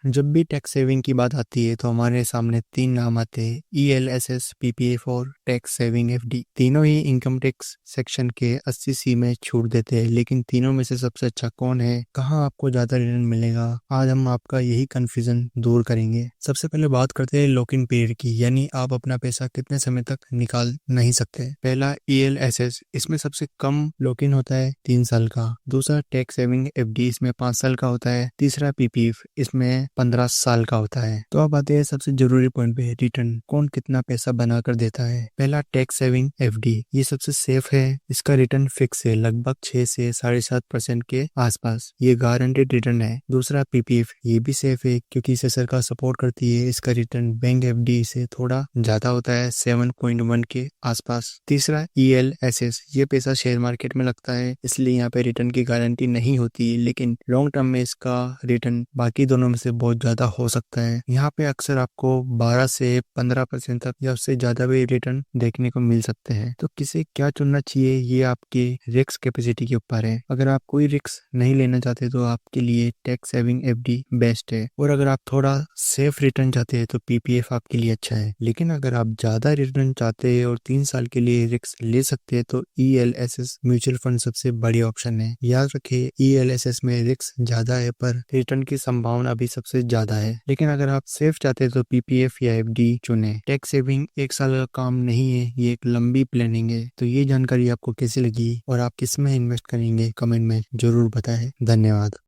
जब भी tax saving की बात आती है तो हमारे सामने तीन नाम आते हैं: ELSS, PPF और टैक्स सेविंग FD। तीनों ही इनकम टैक्स सेक्शन के 80C में छूट देते हैं, लेकिन तीनों में से सबसे अच्छा कौन है, कहाँ आपको ज्यादा रिटर्न मिलेगा, आज हम आपका यही कंफ्यूजन दूर करेंगे। सबसे पहले बात करते हैं लॉक इन पीरियड की, यानी आप अपना पैसा कितने समय तक निकाल नहीं सकते। पहला ELSS, इसमें सबसे कम लॉक इन होता है 3 साल का। दूसरा टैक्स सेविंग FD, इसमें 5 साल का होता है। तीसरा PPF, इसमें 15 साल का होता है। तो अब आते हैं सबसे जरूरी पॉइंट पे, रिटर्न कौन कितना पैसा बनाकर देता है। पहला टैक्स सेविंग FD, ये सबसे सेफ है। इसका रिटर्न फिक्स है, लगभग 6 से 7.5% के आसपास, ये गारंटेड रिटर्न है। दूसरा PPF, ये भी सेफ है क्योंकि इसे सरकार सपोर्ट करती है। इसका रिटर्न बैंक FD से थोड़ा ज्यादा होता है, 7.1 के आसपास। तीसरा ELSS, ये पैसा शेयर मार्केट में लगता है, इसलिए यहाँ पे रिटर्न की गारंटी नहीं होती, लेकिन लॉन्ग टर्म में इसका रिटर्न बाकी दोनों में से बहुत ज्यादा हो सकता है। यहाँ पे अक्सर आपको 12 से 15% तक या उससे ज्यादा भी रिटर्न देखने को मिल सकते हैं। तो किसे क्या चुनना चाहिए, ये आपके रिस्क कैपेसिटी के ऊपर है। अगर आप कोई रिस्क नहीं लेना चाहते तो आपके लिए टैक्स सेविंग FD बेस्ट है, और अगर आप थोड़ा सेफ रिटर्न चाहते हैं तो PPF आपके लिए अच्छा है। लेकिन अगर आप ज्यादा रिटर्न चाहते हैं और 3 साल के लिए रिस्क ले सकते हैं तो ELSS म्यूचुअल फंड सबसे बड़ी ऑप्शन है। याद रखिए, ELSS में रिस्क ज्यादा है पर रिटर्न की संभावना भी सबसे ज्यादा है। लेकिन अगर आप सेफ चाहते हैं तो PPF या FD चुने। टैक्स सेविंग 1 साल का काम नहीं है, ये एक लंबी प्लानिंग है। तो ये जानकारी आपको कैसी लगी और आप किस में इन्वेस्ट करेंगे, कमेंट में जरूर बताएं। धन्यवाद।